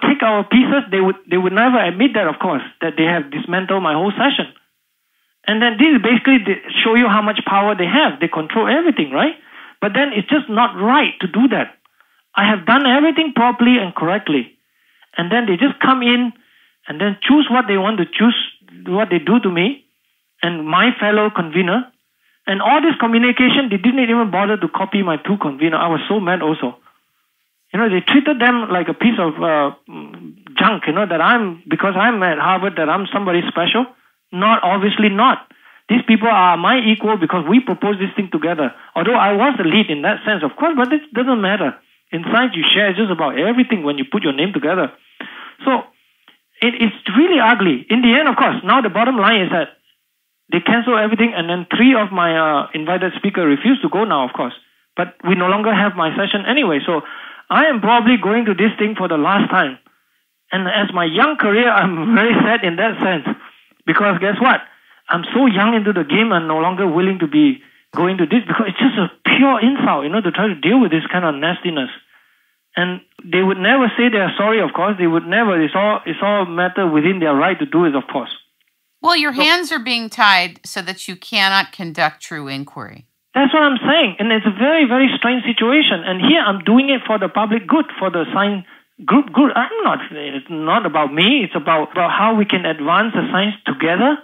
take our pieces, they would never admit that, of course, that they have dismantled my whole session. And then this is basically to show you how much power they have. They control everything, right? But then it's just not right to do that. I have done everything properly and correctly. And then they just come in and then choose what they want to choose, what they do to me and my fellow convener. And all this communication, they didn't even bother to copy my two conveners. I was so mad also. They treated them like a piece of junk, that because I'm at Harvard, that I'm somebody special. Not, obviously not. These people are my equal because we proposed this thing together. Although I was the lead in that sense, of course, but it doesn't matter. In science, you share just about everything when you put your name together. So it's really ugly. In the end, of course, now the bottom line is that they cancel everything, and then 3 of my invited speakers refuse to go now, of course. But we no longer have my session anyway. So I am probably going to this thing for the last time. And as my young career, I'm very sad in that sense. Because guess what? I'm so young into the game and no longer willing to be going to this because it's just a pure insult, to try to deal with this kind of nastiness. And they would never say they are sorry, of course. They would never. It's all a matter within their right to do it, of course. Well, your hands are being tied so that you cannot conduct true inquiry. That's what I'm saying. And it's a very, very strange situation. And here I'm doing it for the public good, for the science group good. It's not about me. It's about how we can advance the science together.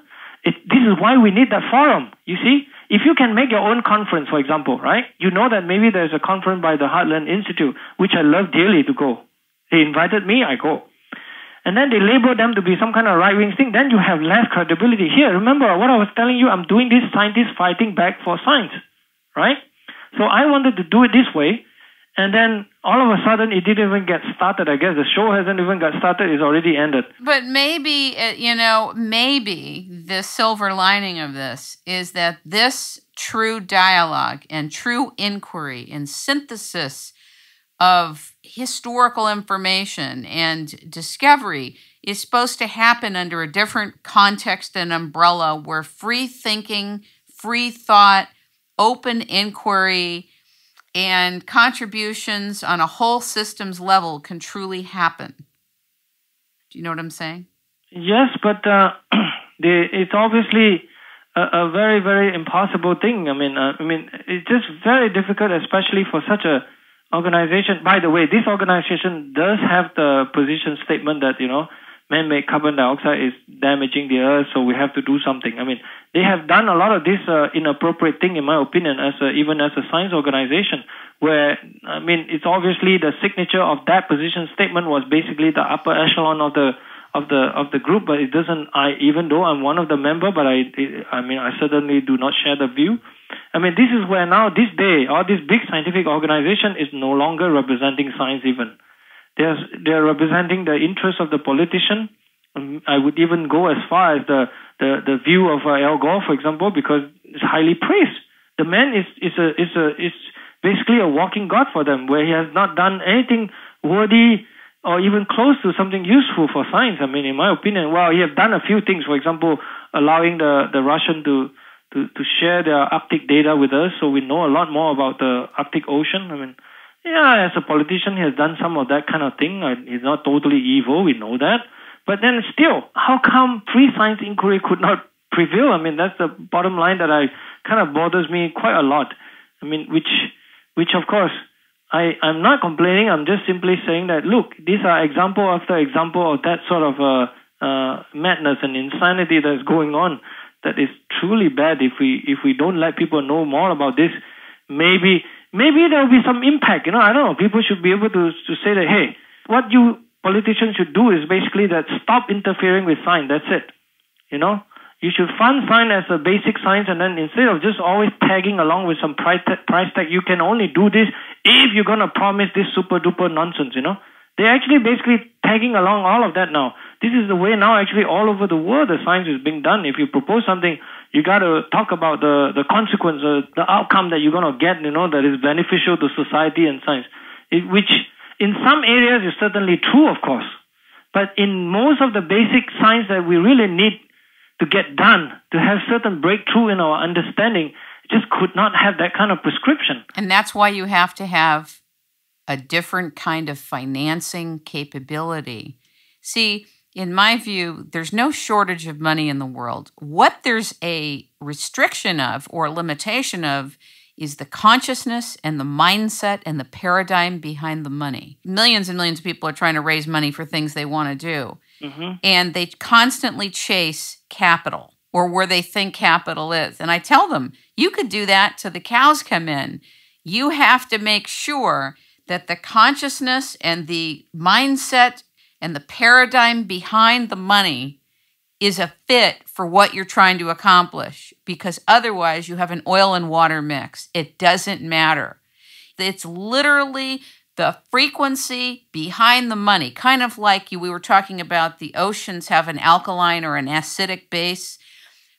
This is why we need that forum. You see, if you can make your own conference, for example, right? You know that maybe there's a conference by the Heartland Institute, which I love dearly to go. They invited me, I go. And then they label them to be some kind of right-wing thing. Then you have less credibility. Here, remember what I was telling you, I'm doing this scientist fighting back for science, right? So I wanted to do it this way. And then all of a sudden, it didn't even get started. I guess the show hasn't even got started. It's already ended. But maybe, maybe the silver lining of this is that this true dialogue and true inquiry and synthesis of historical information and discovery is supposed to happen under a different context and umbrella where free thinking, free thought, open inquiry, and contributions on a whole systems level can truly happen. Do you know what I'm saying? Yes, but it's obviously a very, very impossible thing. I mean, it's just very difficult, especially for such a organization. By the way, this organization does have the position statement that, man-made carbon dioxide is damaging the earth, so we have to do something. I mean, they have done a lot of this inappropriate thing, in my opinion, even as a science organization, where, it's obviously the signature of that position statement was basically the upper echelon of the group, but it doesn't. Even though I'm one of the members, but I certainly do not share the view. This is where now this day, all this big scientific organization is no longer representing science even. They're representing the interests of the politician. I would even go as far as the view of Al Gore, for example, because it's highly praised. The man is basically a walking god for them, where he has not done anything worthy or even close to something useful for science. In my opinion, he has done a few things. For example, allowing the Russian to share their Arctic data with us, so we know a lot more about the Arctic Ocean. Yeah, as a politician, he has done some of that kind of thing. He's not totally evil, we know that. But then still, how come free science inquiry could not prevail? That's the bottom line that kind of bothers me quite a lot. Which of course, I'm not complaining. I'm just simply saying that, look, these are example after example of that sort of madness and insanity that's going on. That is truly bad. If we don't let people know more about this, maybe there will be some impact. I don't know. People should be able to say that, hey, what you politicians should do is basically that stop interfering with science. That's it. You should fund science as a basic science, and then instead of just always tagging along with some price tag, you can only do this if you're going to promise this super duper nonsense. They're actually basically tagging along all of that now. This is the way now actually all over the world the science is being done. If you propose something, you got to talk about the consequence, the outcome that you're going to get, that is beneficial to society and science, which in some areas is certainly true, of course. But in most of the basic science that we really need to get done, to have certain breakthrough in our understanding, just could not have that kind of prescription. And that's why you have to have a different kind of financing capability. See, in my view, there's no shortage of money in the world. What there's a restriction of or limitation of is the consciousness and the mindset and the paradigm behind the money. Millions and millions of people are trying to raise money for things they want to do. Mm-hmm. And they constantly chase capital or where they think capital is. And I tell them, you could do that till the cows come in. You have to make sure that the consciousness and the mindset and the paradigm behind the money is a fit for what you're trying to accomplish, because otherwise you have an oil and water mix. It doesn't matter. It's literally the frequency behind the money, kind of like we were talking about the oceans have an alkaline or an acidic base.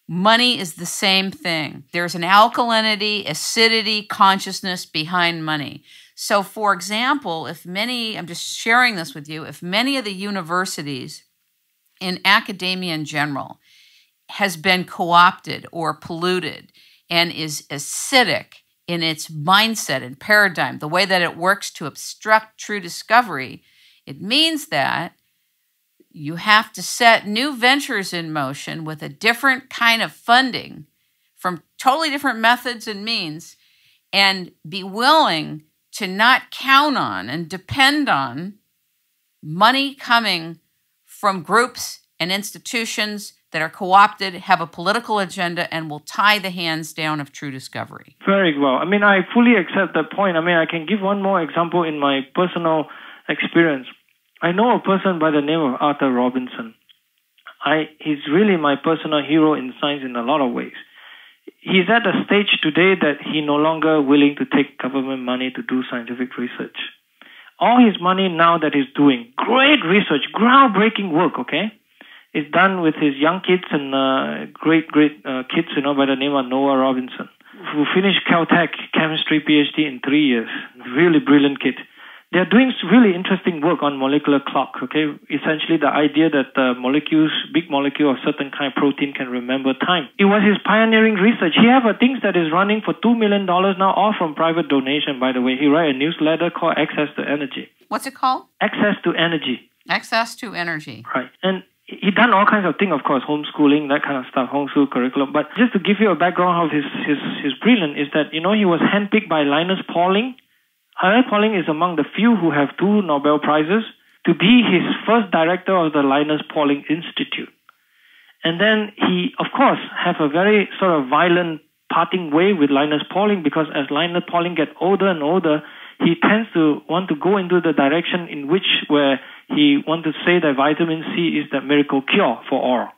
Money is the same thing. There's an alkalinity, acidity, consciousness behind money. So, for example, I'm just sharing this with you, if many of the universities in academia in general has been co-opted or polluted and is acidic in its mindset and paradigm, the way that it works to obstruct true discovery, it means that you have to set new ventures in motion with a different kind of funding from totally different methods and means, and be willing to not count on and depend on money coming from groups and institutions that are co-opted, have a political agenda, and will tie the hands down of true discovery. Very well. I mean, I fully accept that point. I mean, I can give one more example in my personal experience. I know a person by the name of Arthur Robinson. He's really my personal hero in science in a lot of ways. He's at a stage today that he's no longer willing to take government money to do scientific research. All his money now that he's doing, great research, groundbreaking work, okay, is done with his young kids and great kids, by the name of Noah Robinson, who finished Caltech chemistry PhD in 3 years. Really brilliant kid. They're doing really interesting work on molecular clock, okay? Essentially the idea that big molecule of certain kind of protein can remember time. It was his pioneering research. He has things that is running for $2 million now, all from private donation, by the way. He wrote a newsletter called Access to Energy. What's it called? Access to Energy. Access to Energy. Right. And he done all kinds of things, of course, homeschooling, that kind of stuff, homeschool curriculum. But just to give you a background of his brilliance is that, he was handpicked by Linus Pauling. Linus Pauling is among the few who have 2 Nobel Prizes to be his first director of the Linus Pauling Institute. And then he, of course, have a very sort of violent parting way with Linus Pauling, because as Linus Pauling gets older and older, he tends to want to go into the direction in which where he wants to say that vitamin C is the miracle cure for all,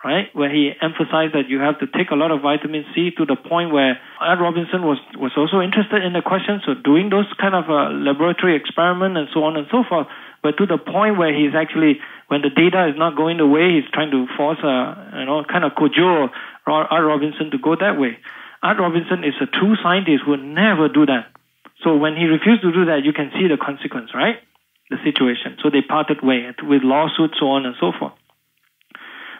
right? Where he emphasized that you have to take a lot of vitamin C to the point where Ed Robinson was also interested in the question, so doing those kind of laboratory experiment and so on and so forth, but to the point where he's actually, when the data is not going the way, he's trying to force kind of cajole Ed Robinson to go that way. Ed Robinson is a true scientist who would never do that. So when he refused to do that, you can see the consequence, right? The situation. So they parted way with lawsuits, so on and so forth.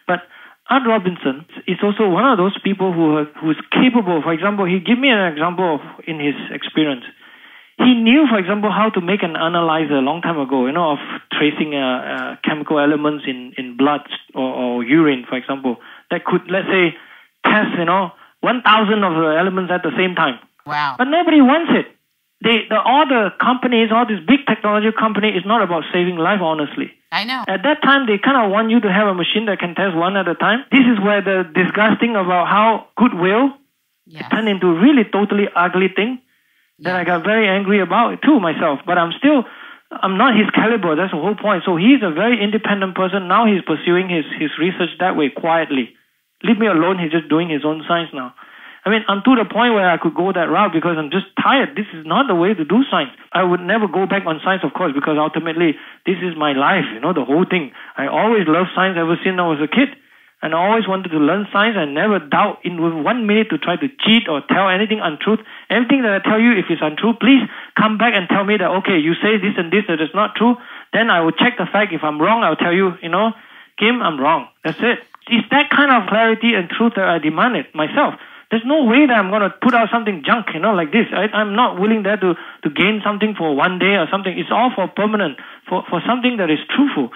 But Ed Robinson is also one of those people who's capable. For example, he gave me an example in his experience. He knew, for example, how to make an analyzer a long time ago, of tracing chemical elements in blood or urine, for example, that could, let's say, test, 1,000 of the elements at the same time. Wow. But nobody wants it. All the companies, all this big technology company is not about saving life, honestly. I know. At that time, they kind of want you to have a machine that can test one at a time. This is where the disgusting about how goodwill turned into a really totally ugly thing that I got very angry about it too myself. But I'm not his caliber. That's the whole point. So he's a very independent person. Now he's pursuing his research that way, quietly. Leave me alone. He's just doing his own science now. I mean, I'm to the point where I could go that route because I'm just tired. This is not the way to do science. I would never go back on science, of course, because ultimately this is my life, the whole thing. I always loved science ever since I was a kid. And I always wanted to learn science. I never doubt in with 1 minute to try to cheat or tell anything untruth. Everything that I tell you, if it's untrue, please come back and tell me that, okay, you say this and this that is not true. Then I will check the fact. If I'm wrong, I'll tell you, Kim, I'm wrong. That's it. It's that kind of clarity and truth that I demanded myself. There's no way that I'm going to put out something junk, like this. I'm not willing there to gain something for one day or something. It's all for permanent, for something that is truthful.